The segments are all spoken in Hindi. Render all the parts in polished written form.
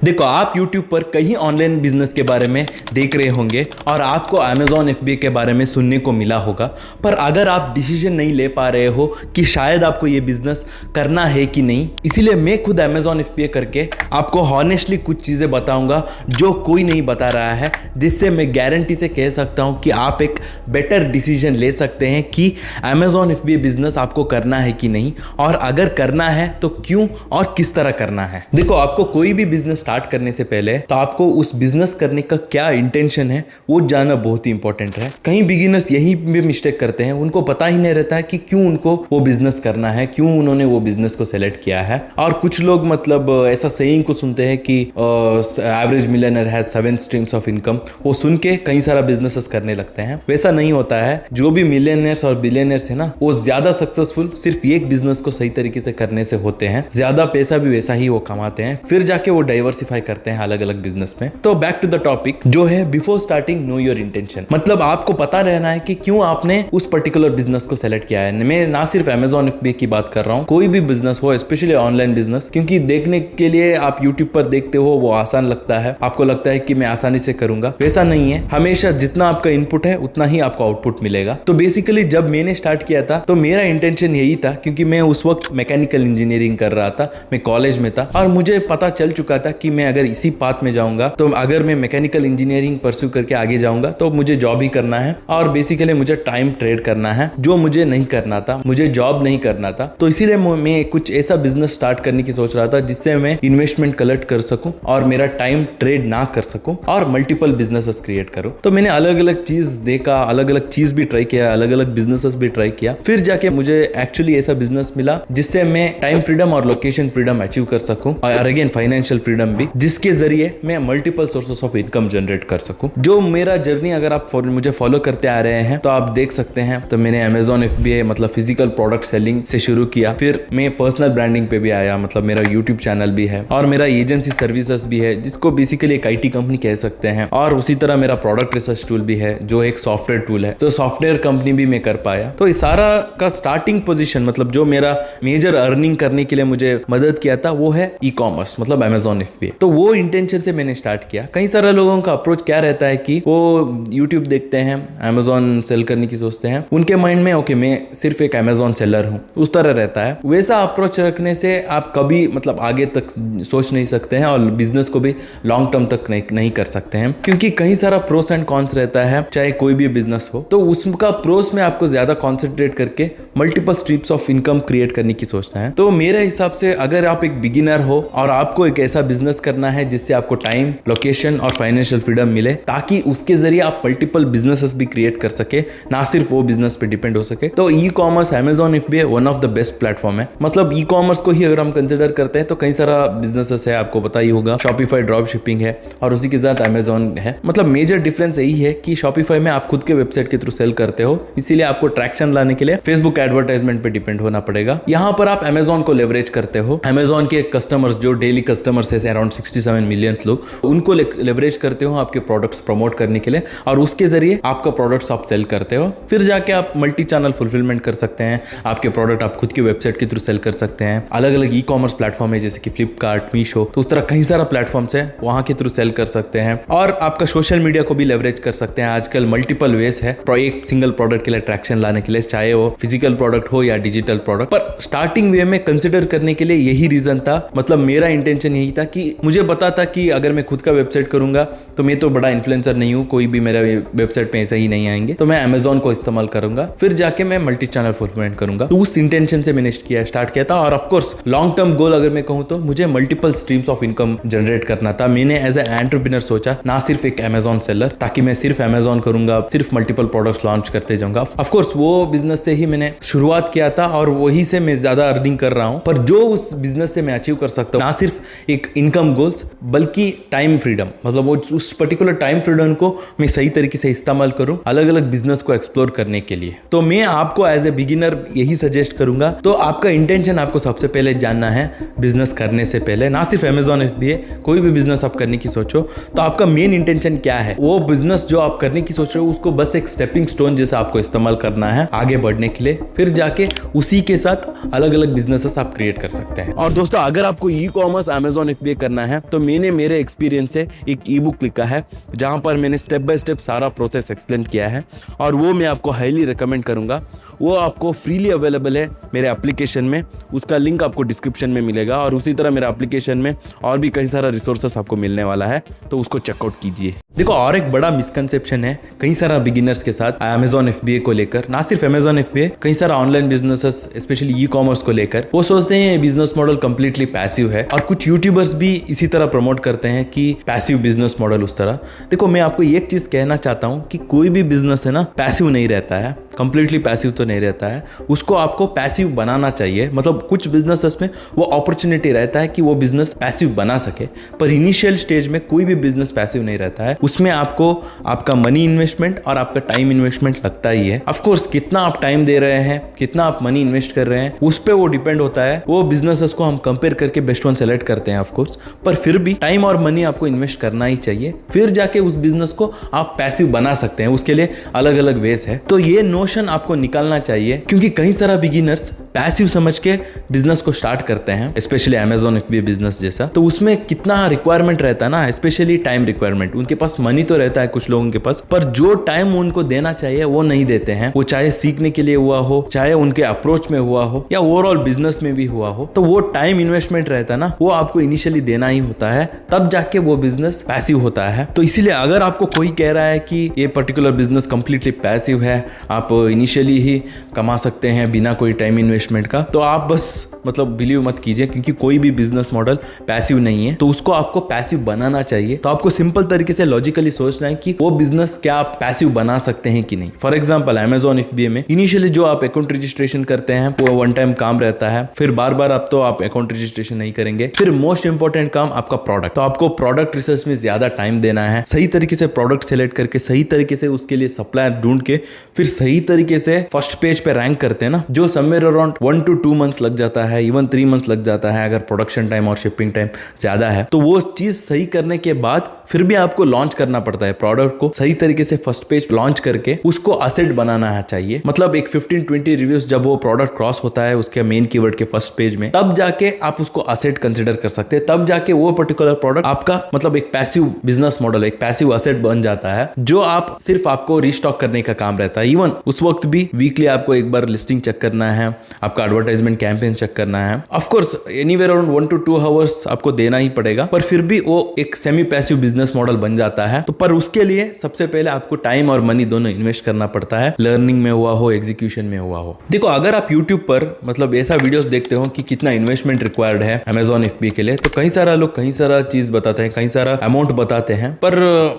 देखो, आप YouTube पर कहीं ऑनलाइन बिजनेस के बारे में देख रहे होंगे और आपको Amazon FBA के बारे में सुनने को मिला होगा, पर अगर आप डिसीजन नहीं ले पा रहे हो कि शायद आपको ये बिजनेस करना है कि नहीं, इसीलिए मैं खुद Amazon FBA करके आपको हॉनेस्टली कुछ चीज़ें बताऊंगा जो कोई नहीं बता रहा है, जिससे मैं गारंटी से कह सकता हूं कि आप एक बेटर डिसीजन ले सकते हैं कि Amazon FBA बिजनेस आपको करना है कि नहीं, और अगर करना है तो क्यों और किस तरह करना है। देखो, आपको कोई भी बिजनेस स्टार्ट करने से पहले तो आपको उस बिजनेस करने का क्या इंटेंशन है वो जानना बहुत ही इंपॉर्टेंट है। कई बिगिनर्स यही भी मिस्टेक करते हैं, उनको पता ही नहीं रहता है कि क्यों उनको वो बिजनेस करना है, क्यों उन्होंने वो बिजनेस को सेलेक्ट किया है। और कुछ लोग मतलब ऐसा सेइंग को सुनते हैं कि average millionaire has 7 streams of income, वो सुन के कई सारा बिजनेसेस करने लगते हैं। वैसा नहीं होता है। जो भी मिलियनर्स और बिलियनर्स है ना, वो ज्यादा सक्सेसफुल सिर्फ एक बिजनेस को सही तरीके से करने से होते हैं। ज्यादा पैसा भी वैसा ही वो कमाते हैं, फिर जाके वो डाइवर्सिफाई करते हैं अलग अलग बिजनेस में। तो बैक टू द टॉपिक जो है before starting know your intention. मतलब आपको पता रहना है कि क्यों आपने उस पर्टिकुलर बिजनेस को सेलेक्ट किया है। मैं ना सिर्फ Amazon FBA की बात कर रहा हूँ, कोई भी बिजनेस हो, स्पेशली ऑनलाइन बिजनेस, क्योंकि देखने के लिए आप यूट्यूब पर देखते हो वो आसान लगता है, आपको लगता है कि मैं आसानी से करूंगा। वैसा नहीं है। हमेशा जितना आपका इनपुट है उतना ही आपको आउटपुट मिलेगा। तो बेसिकली जब मैंने स्टार्ट किया था तो मेरा इंटेंशन यही था, क्योंकि मैं उस वक्त मैकेनिकल इंजीनियरिंग कर रहा था, मैं कॉलेज में था और मुझे पता चल चुका था कि मैं अगर इसी पाथ में जाऊंगा, तो अगर मैं मैकेनिकल इंजीनियरिंग परस्यू करके आगे जाऊंगा तो मुझे जॉब ही करना है और बेसिकली मुझे टाइम ट्रेड करना है, जो मुझे नहीं करना था। मुझे जॉब नहीं करना था। तो इसीलिए मैं कुछ ऐसा बिजनेस स्टार्ट करने की सोच रहा था जिससे मैं इन्वेस्टमेंट कलेक्ट कर सकूं और मेरा टाइम ट्रेड ना कर सकूं और मल्टीपल बिजनेसेस क्रिएट करूं। तो मैंने अलग अलग चीज देखा, अलग अलग चीज भी ट्राई किया, अलग अलग बिजनेसेस भी ट्राई किया। फिर जाके मुझे एक्चुअली ऐसा बिजनेस मिला जिससे मैं टाइम फ्रीडम और लोकेशन फ्रीडम अचीव कर सकूं और अगेन फाइनेंशियल फ्रीडम भी, जिसके जरिए मैं multiple sources of income generate कर सकूं। जो मेरा जर्नी अगर आप मुझे फॉलो करते आ रहे हैं तो आप देख सकते हैं। तो मैंने Amazon FBA मतलब फिजिकल प्रोडक्ट सेलिंग से शुरू किया, फिर मैं पर्सनल ब्रांडिंग पे भी आया, मतलब मेरा यूट्यूब चैनल भी है और मेरा एजेंसी सर्विसेज भी है, जिसको बेसिकली एक IT कंपनी कह सकते हैं। और उसी तरह मेरा प्रोडक्ट रिसर्च टूल भी है जो एक सॉफ्टवेयर टूल है, तो सॉफ्टवेयर कंपनी भी मैं कर पाया। तो इस सारा का स्टार्टिंग पोजीशन, मतलब जो मेरा मेजर अर्निंग करने के लिए मुझे मदद किया था, वो है ई-कॉमर्स, मतलब Amazon FBA। तो वो इंटेंशन से मैंने स्टार्ट किया। कई सारे लोगों का अप्रोच क्या रहता है कि वो यूट्यूब देखते हैं, Amazon सेल करने की सोचते हैं, उनके माइंड में ओके मैं सिर्फ एक Amazon सेलर हूं, उस तरह रहता है। वैसा अप्रोच रखने से आप कभी मतलब आगे तक सोच नहीं सकते हैं और बिजनेस को भी लॉन्ग टर्म तक नहीं कर सकते हैं, क्योंकि कई सारा प्रोस एंड कॉन्स रहता है, चाहे कोई भी बिजनेस हो। तो उसका प्रोस में आपको ज्यादा कॉन्सेंट्रेट करके multiple streams of income create करने की सोचना है। तो मेरे हिसाब से अगर आप एक बिगिनर हो और आपको एक ऐसा बिजनेस करना है जिससे आपको टाइम, लोकेशन और फाइनेंशियल फ्रीडम मिले, ताकि उसके जरिए आप मल्टीपल बिजनेसेस भी क्रिएट कर सके, ना सिर्फ वो बिजनेस पे डिपेंड हो सके, तो e commerce Amazon FBA one of the best platform है। मतलब ई कॉमर्स को ही अगर हम कंसिडर करते हैं तो कई सारा बिजनेसेस है, आपको पता ही होगा। शॉपिफाई ड्रॉप शिपिंग है और उसी के साथ Amazon है। मतलब मेजर डिफरेंस यही है कि शॉपिफाई में आप खुद के वेबसाइट के थ्रू सेल करते हो, इसीलिए आपको ट्रैक्शन लाने के लिए फेसबुक एडवर्टाइजमेंट पे डिपेंड होना पड़ेगा। यहाँ पर आप Amazon को लेवरेज करते हो। Amazon के कस्टमर्स, जो डेली कस्टमर्स है अराउंड 67 मिलियन लोग, उनको लेवरेज करते हो आपके प्रोडक्ट्स प्रमोट करने के लिए और उसके जरिए आपका प्रोडक्ट्स आप सेल करते हो। फिर जाके आप मल्टी चैनल फुलफिलमेंट कर सकते हैं। आपके प्रोडक्ट आप खुद की वेबसाइट के थ्रू सेल कर सकते हैं। अलग अलग ई कॉमर्स प्लेटफॉर्म है जैसे कि फ्लिपकार्ट, मीशो, तो उस तरह कई सारा प्लेटफॉर्म्स है, वहां के थ्रू सेल कर सकते हैं। और आपका सोशल मीडिया को भी लेवरेज कर सकते हैं। आजकल मल्टीपल वेज है एक सिंगल प्रोडक्ट के लिए ट्रैक्शन लाने के लिए, चाहे वो फिजिकल प्रोडक्ट हो या डिजिटल प्रोडक्ट। पर स्टार्टिंग वे में कंसिडर करने के लिए यही रीजन था, मतलब मेरा इंटेंशन यही था कि मुझे पता था कि अगर मैं खुद का वेबसाइट करूंगा तो मैं तो बड़ा इन्फ्लुएंसर नहीं हूं, कोई भी मेरा वेबसाइट पे ऐसे ही नहीं आएंगे, तो मैं Amazon को इस्तेमाल करूंगा, फिर जाके मैं मल्टी चैनल फुलफिलमेंट करूंगा। तो उस इंटेंशन से मैंने स्टार्ट किया था। और of course long term goal अगर मैं कहूं तो मुझे multiple streams of income generate करना था। मैंने एज ए एंटरप्रेन्योर सोचा, ना सिर्फ एक Amazon सेलर, ताकि मैं सिर्फ Amazon करूंगा, सिर्फ मल्टीपल प्रोडक्ट्स लॉन्च करते जाऊंगा। ऑफ कोर्स वो बिजनेस से ही मैंने शुरुआत किया था और वही से मैं ज्यादा अर्निंग कर रहा हूं। पर जो उस बिजनेस से मैं अचीव कर सकता हूं, ना सिर्फ एक इनकम गोल्स बल्कि टाइम फ्रीडम, मतलब वो उस पर्टिकुलर टाइम फ्रीडम को मैं सही तरीके से इस्तेमाल करूं अलग अलग बिजनेस को एक्सप्लोर करने के लिए। तो मैं आपको एज ए बिगिनर यही सजेस्ट करूंगा। तो आपका इंटेंशन आपको सबसे पहले जानना है बिजनेस करने से पहले, ना सिर्फ Amazon FBA, कोई भी बिजनेस आप करने की सोचो तो आपका मेन इंटेंशन क्या है। वो बिजनेस जो आप करने की सोच रहे हो उसको बस एक स्टेपिंग स्टोन जैसा आपको इस्तेमाल करना है आगे बढ़ने के लिए, फिर जाके उसी के साथ अलग अलग बिजनेसेस आप क्रिएट कर सकते हैं। और दोस्तों, अगर आपको ई कॉमर्स Amazon FBA करना करना है तो मैंने मेरे एक्सपीरियंस से एक ई बुक लिखा है जहाँ पर मैंने स्टेप बाय स्टेप सारा प्रोसेस एक्सप्लेन किया है, और वो मैं आपको हाईली रिकमेंड करूँगा। वो आपको फ्रीली अवेलेबल है मेरे एप्लीकेशन में, उसका लिंक आपको डिस्क्रिप्शन में मिलेगा, और उसी तरह मेरे एप्लीकेशन में और भी कई सारा रिसोर्सेस आपको मिलने वाला है, तो उसको चेकआउट कीजिए। देखो, और एक बड़ा मिसकंसेप्शन है कई सारा बिगिनर्स के साथ अमेजॉन FBA को लेकर, ना सिर्फ अमेजॉन FBA, कई सारा online businesses specially e commerce को लेकर। वो सोचते हैं ये बिजनेस मॉडल कंप्लीटली पैसिव है, और कुछ यूट्यूबर्स भी इसी तरह प्रमोट करते हैं कि पैसिव बिजनेस मॉडल उस तरह। देखो, मैं आपको एक चीज कहना चाहता हूं कि कोई भी बिजनेस है ना पैसिव नहीं रहता है, कंप्लीटली पैसिव तो नहीं रहता है, उसको आपको पैसिव बनाना चाहिए। मतलब कुछ बिजनेसेस में वो अपॉर्चुनिटी रहता है कि वो बिजनेस पैसिव बना सके, पर इनिशियल स्टेज में कोई भी बिजनेस पैसिव नहीं रहता है। उसमें आपको आपका मनी इन्वेस्टमेंट और आपका टाइम इन्वेस्टमेंट लगता ही है। ऑफ कोर्स कितना आप टाइम दे रहे हैं, कितना आप मनी इन्वेस्ट कर रहे हैं, उस पे वो डिपेंड होता है। वो बिजनेसेस को हम कंपेयर करके बेस्ट वन सेलेक्ट करते हैं ऑफ कोर्स, पर फिर भी टाइम और मनी आपको इन्वेस्ट करना ही चाहिए, फिर जाके उस बिजनेस को आप पैसिव बना सकते हैं। उसके लिए अलग अलग वेज है, तो ये नोशन आपको निकालना चाहिए, क्योंकि कई सारा बिगिनर्स पैसिव समझ के बिजनेस को स्टार्ट करते हैं, स्पेशली अमेजॉन FBA बिजनेस जैसा। तो उसमें कितना रिक्वायरमेंट रहता है ना, स्पेशली टाइम रिक्वायरमेंट। उनके पास मनी तो रहता है कुछ लोगों के पास, पर जो टाइम उनको देना चाहिए वो नहीं देते हैं। वो चाहे सीखने के लिए हुआ हो, चाहे उनके अप्रोच में हुआ हो, या ओवरऑल बिजनेस में भी हुआ हो, तो वो टाइम इन्वेस्टमेंट रहता है ना, वो आपको इनिशियली देना ही होता है, तब जाके वो बिजनेस पैसिव होता है। तो इसीलिए अगर आपको कोई कह रहा है कि ये पर्टिकुलर बिजनेस कंप्लीटली पैसिव है, आप इनिशियली ही कमा सकते हैं बिना कोई टाइम इन्वेस्टमेंट का, तो आप बस मतलब बिलीव मत कीजिए, क्योंकि कोई भी बिजनेस मॉडल पैसिव नहीं है। तो उसको आपको पैसिव बनाना चाहिए। तो आपको सिंपल तरीके से लॉजिकली सोचना है कि वो बिजनेस क्या आप पैसिव बना सकते हैं कि नहीं। फॉर एग्जांपल अमेजॉन FBA में इनिशियली जो आप अकाउंट रजिस्ट्रेशन करते हैं वो वन टाइम काम रहता है, फिर बार बार अब तो आप अकाउंट रजिस्ट्रेशन नहीं करेंगे। फिर मोस्ट इंपॉर्टेंट काम आपका प्रोडक्ट, तो आपको प्रोडक्ट रिसर्च में ज्यादा टाइम देना है, सही तरीके से प्रोडक्ट सेलेक्ट करके, सही तरीके से उसके लिए सप्लायर ढूंढ के, फिर सही तरीके से फर्स्ट पेज पे रैंक करते हैं ना, जो समवेयर अराउंड 1 to 2 मंथ्स लग जाता है, इवन 3 मंथ्स लग जाता है अगर प्रोडक्शन टाइम और शिपिंग टाइम ज्यादा है। तो वो चीज सही करने के बाद फिर भी आपको लॉन्च करना पड़ता है प्रोडक्ट को सही तरीके से, फर्स्ट पेज लॉन्च करके उसको असेट बनाना है चाहिए। मतलब एक 15-20 रिव्यूज जब वो प्रोडक्ट क्रॉस होता है उसके मेन कीवर्ड के फर्स्ट पेज में, तब जाके आप उसको असेट कंसिडर कर सकते हैं, तब जाके वो पर्टिकुलर प्रोडक्ट आपका मतलब एक पैसिव बिजनेस मॉडल, एक पैसिव असेट बन जाता है, जो आप सिर्फ आपको रिस्टॉक करने का काम रहता है। इवन उस वक्त भी वीकली आपको एक बार लिस्टिंग चेक करना है, आपका एडवर्टाइजमेंट कैंपेन चेक करना है। Of course anywhere around 1 to 2 hours आपको देना ही पड़ेगा, पर फिर भी वो एक सेमी पैसिव बिजनेस मॉडल बन जाता है। तो पर उसके लिए सबसे पहले आपको टाइम और मनी दोनों इन्वेस्ट करना पड़ता है, लर्निंग में हुआ हो, एग्जीक्यूशन में हुआ हो। देखो, अगर आप यूट्यूब पर मतलब ऐसा वीडियोस देखते हो कि कितना इन्वेस्टमेंट रिक्वायर्ड है अमेजॉन FBA के लिए, तो कई सारा लोग कई सारा चीज बताते हैं, कई सारा अमाउंट बताते हैं, पर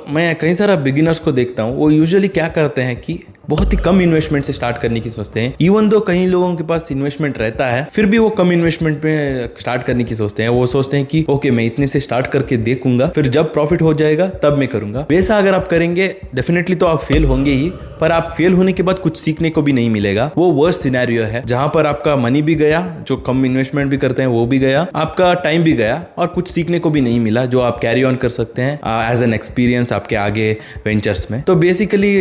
मैं कई सारा बिगिनर्स को देखता हूँ, वो यूजुअली क्या करते हैं कि बहुत ही कम इन्वेस्टमेंट से स्टार्ट करने की सोचते हैं। इवन दो कई लोगों के पास इन्वेस्टमेंट रहता है, फिर भी वो कम इन्वेस्टमेंट में स्टार्ट करने की सोचते हैं। वो सोचते हैं कि ओके, मैं इतने से स्टार्ट करके देखूंगा, फिर जब प्रॉफिट हो जाएगा तब मैं करूंगा। वैसा अगर आप करेंगे डेफिनेटली तो आप फेल होंगे ही, पर आप फेल होने के बाद कुछ सीखने को भी नहीं मिलेगा। वो वर्स्ट सिनेरियो है जहां पर आपका मनी भी गया, जो कम इन्वेस्टमेंट भी करते हैं वो भी गया, आपका टाइम भी गया, और कुछ सीखने को भी नहीं मिला जो आप कैरी ऑन कर सकते हैं एज एन एक्सपीरियंस आपके आगे वेंचर्स में। तो बेसिकली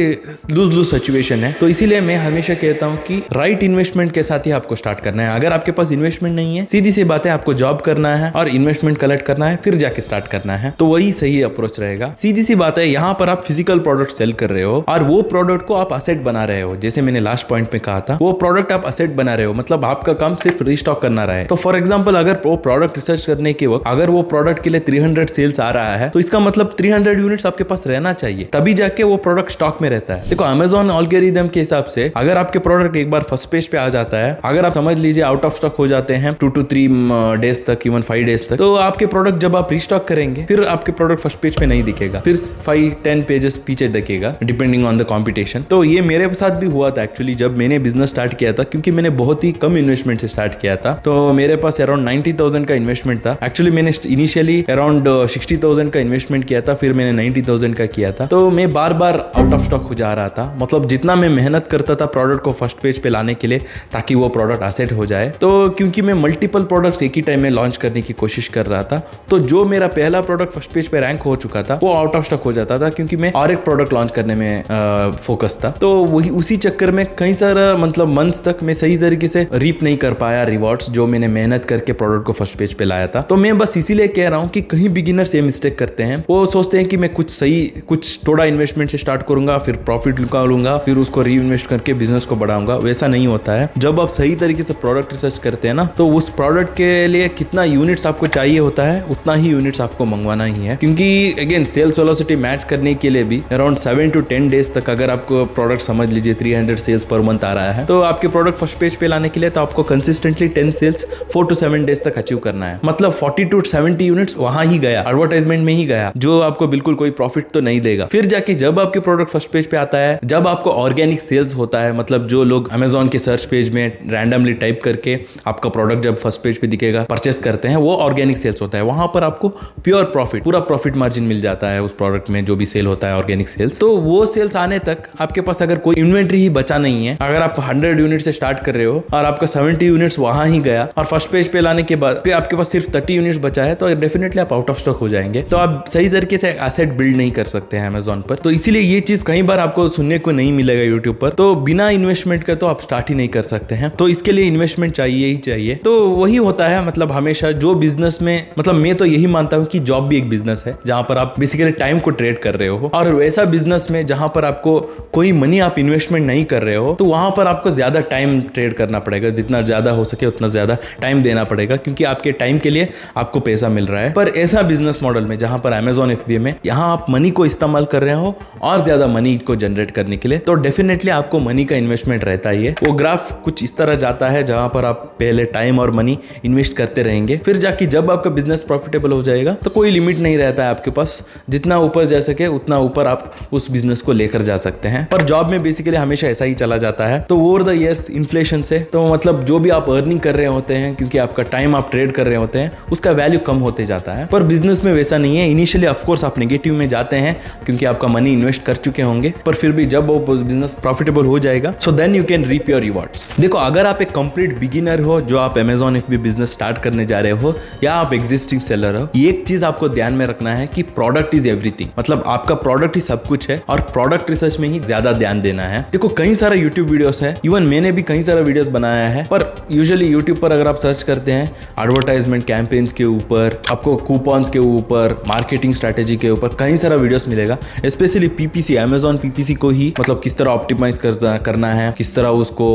लूज लूज सिचुएशन है। तो इसीलिए मैं हमेशा कहता हूं कि राइट इन्वेस्टमेंट के साथ ही आपको स्टार्ट करना है। अगर आपके पास इन्वेस्टमेंट नहीं है, सीधी सी बात है, आपको जॉब करना है और इन्वेस्टमेंट कलेक्ट करना है, फिर जाके स्टार्ट करना है, तो वही सही अप्रोच रहेगा। सीधी सी बात है, यहाँ पर आप फिजिकल प्रोडक्ट सेल कर रहे हो और वो प्रोडक्ट को आप असेट बना रहे हो। जैसे मैंने लास्ट पॉइंट में कहा था, वो प्रोडक्ट आप असेट बना रहे हो, मतलब आपका काम सिर्फ रिस्टॉक करना रहा है। तो फॉर एग्जांपल, अगर वो प्रोडक्ट रिसर्च करने के वक्त अगर वो प्रोडक्ट के लिए 300 सेल्स आ रहा है, तो इसका मतलब 300 यूनिट्स आपके पास रहना चाहिए, तभी जाके वो प्रोडक्ट स्टॉक में रहता है। देखो, अमेजॉन एल्गोरिथम के हिसाब से अगर आपके प्रोडक्ट एक बार फर्स्ट पेज पे आ जाता है, अगर आप समझ लीजिए आउट ऑफ स्टॉक हो जाते हैं 2 to 3 डेज तक, इवन 5 डेज तक, तो आपके प्रोडक्ट जब आप रिस्टॉक करेंगे, फिर आपके प्रोडक्ट फर्स्ट पेज पे नहीं दिखेगा, फिर 5-10 पेजेस पीछे दिखेगा, डिपेंडिंग ऑन द कॉम्पिटिशन। तो ये मेरे साथ भी हुआ था एक्चुअली, जब मैंने बिजनेस स्टार्ट किया था, क्योंकि मैंने बहुत ही कम इन्वेस्टमेंट से स्टार्ट किया था। तो मेरे पास अराउंड 90,000 का इन्वेस्टमेंट था। एक्चुअली मैंने इनिशियली अराउंड 60,000 का इन्वेस्टमेंट किया था, फिर मैंने 90,000 का किया था। तो मैं बार बार आउट ऑफ स्टॉक हो जा रहा था, मतलब जितना मैं मेहनत करता था प्रोडक्ट को फर्स्ट पेज पे लाने के लिए ताकि वो प्रोडक्ट एसेट हो जाए, तो क्योंकि मैं मल्टीपल प्रोडक्ट्स एक ही टाइम में लॉन्च करने की कोशिश कर रहा था, तो जो मेरा पहला प्रोडक्ट फर्स्ट पेज पे रैंक हो चुका था वो आउट ऑफ स्टॉक हो जाता था क्योंकि मैं और एक प्रोडक्ट लॉन्च करने में फोकस था। तो वही उसी चक्कर में कई सारा मतलब मंथ्स तक मैं सही तरीके से रीप नहीं कर पाया रिवॉर्ड्स जो मैंने मेहनत करके प्रोडक्ट को फर्स्ट पेज पे लाया था। तो मैं बस इसीलिए कह रहा हूँ कि कहीं बिगिनर्स ये मिस्टेक करते हैं, वो सोचते हैं कि मैं कुछ थोड़ा इन्वेस्टमेंट से स्टार्ट करूंगा, फिर प्रॉफिट निकालूंगा, फिर उसको री इन्वेस्ट करके बिजनेस को बढ़ाऊंगा। वैसा नहीं होता है। जब आप सही तरीके से प्रोडक्ट रिसर्च करते हैं ना, तो उस प्रोडक्ट के लिए कितना यूनिट्स आपको चाहिए होता है उतना ही यूनिट्स आपको मंगवाना ही है, क्योंकि अगेन सेल्स वेलोसिटी मैच करने के लिए भी अराउंड 7 to 10 डेज तक अगर आपको प्रोडक्ट समझ लीजिए 300 सेल्स पर मंथ आ रहा है, तो आपके प्रोडक्ट फर्स्ट पेज पे लाने के लिए तो आपको कंसिस्टेंटली 10 सेल्स 4 to 7 डेज तक अचीव करना है। मतलब 40 to 70 यूनिट्स वहां ही गया, एडवर्टाइजमेंट में ही गया, जो आपको बिल्कुल कोई प्रॉफिट तो नहीं देगा। फिर जाके जब आपके प्रोडक्ट फर्स्ट पेज पे आता है, जब आपको ऑर्गेनिक सेल्स होता है, मतलब जो लोग अमेजोन के सर्च पेज में रैंडमली टाइप करके आपका प्रोडक्ट जब फर्स्ट पेज पे दिखेगा परचेस करते हैं, वो ऑर्गेनिक सेल्स होता है। वहां पर आपको प्योर प्रॉफिट, पूरा प्रॉफिट मार्जिन मिल जाता है उस प्रोडक्ट में जो भी सेल होता है ऑर्गेनिक सेल्स। तो वो सेल्स आने तक आपके पास अगर कोई इन्वेंट्री ही बचा नहीं है, अगर आप 100 यूनिट से स्टार्ट कर रहे हो और आपका 70 यूनिट्स वहां ही गया और फर्स्ट पेज पे लाने के बाद आपके पास सिर्फ 30 यूनिट्स बचा है, तो डेफिनेटली आप आउट ऑफ स्टॉक हो जाएंगे। तो आप सही तरीके से एसेट बिल्ड नहीं कर सकते हैं अमेजोन पर। तो इसीलिए ये चीज कई बार आपको सुनने को नहीं मिलेगा यूट्यूब पर। तो बिना इन्वेस्टमेंट का तो आप स्टार्ट ही नहीं कर सकते हैं, तो इसके लिए इन्वेस्टमेंट चाहिए ही चाहिए। तो वही होता है, मतलब हमेशा जो बिजनेस में, मतलब मैं तो यही मानता हूँ कि जॉब भी एक बिजनेस है जहां पर आप बेसिकली टाइम को ट्रेड कर रहे हो, और वैसा बिजनेस में जहां पर आपको कोई मनी आप इन्वेस्टमेंट नहीं कर रहे हो, तो वहां पर आपको ज्यादा टाइम ट्रेड करना पड़ेगा। जितना ज्यादा हो सके उतना ज्यादा टाइम देना पड़ेगा, क्योंकि आपके टाइम के लिए आपको पैसा मिल रहा है। पर ऐसा बिजनेस मॉडल में जहां पर अमेजोन FBA में यहाँ आप मनी को इस्तेमाल कर रहे हो और ज्यादा मनी को जनरेट करने के लिए, तो डेफिनेटली आपको मनी का इन्वेस्टमेंट रहता ही है। वो ग्राफ कुछ इस तरह जाता है जहां पर आप पहले टाइम और मनी इन्वेस्ट करते रहेंगे, फिर जाके जब आपका बिजनेस प्रॉफिटेबल हो जाएगा तो कोई लिमिट नहीं रहता है आपके पास, जितना ऊपर जा सके उतना ऊपर आप उस बिजनेस को लेकर जा सकते हैं। पर जॉब में बेसिकली हमेशा ऐसा ही चला जाता है। तो ओवर द ईयर्स इन्फ्लेशन से, तो मतलब जो भी आप अर्निंग कर रहे होते हैं, क्योंकि आपका टाइम आप ट्रेड कर रहे होते हैं, उसका वैल्यू कम होते जाता है। पर बिजनेस में वैसा नहीं है। इनिशियली ऑफकोर्स आप नेगेटिव में जाते हैं क्योंकि आपका मनी इन्वेस्ट कर चुके होंगे, पर फिर भी जब वो बिजनेस प्रॉफिटेबल हो जाएगा, so then you can reap your rewards. देखो, अगर आप एक कंप्लीट बिगिनर हो, जो आप अमेजोन FBA बिजनेस स्टार्ट करने जा रहे हो, या आप एग्जिस्टिंग सेलर हो, एक चीज आपको ध्यान में रखना है कि प्रोडक्ट इज एवरीथिंग। मतलब आपका प्रोडक्ट ही सब कुछ है और प्रोडक्ट रिसर्च में ही ज्यादा ध्यान देना है। देखो, कई सारे यूट्यूब वीडियोस है, इवन मैंने भी कई सारे वीडियोस बनाया है, पर यूजुअली यूट्यूब पर अगर आप सर्च करते हैं एडवर्टाइजमेंट कैंपेन्स के ऊपर, आपको कूपन्स के ऊपर, मार्केटिंग स्ट्रेटेजी के ऊपर कई सारा वीडियोस मिलेगा। स्पेशली PPC, अमेजोन PPC को ही, मतलब किस तरह ऑप्टिमाइज करना है, किस तरह उसको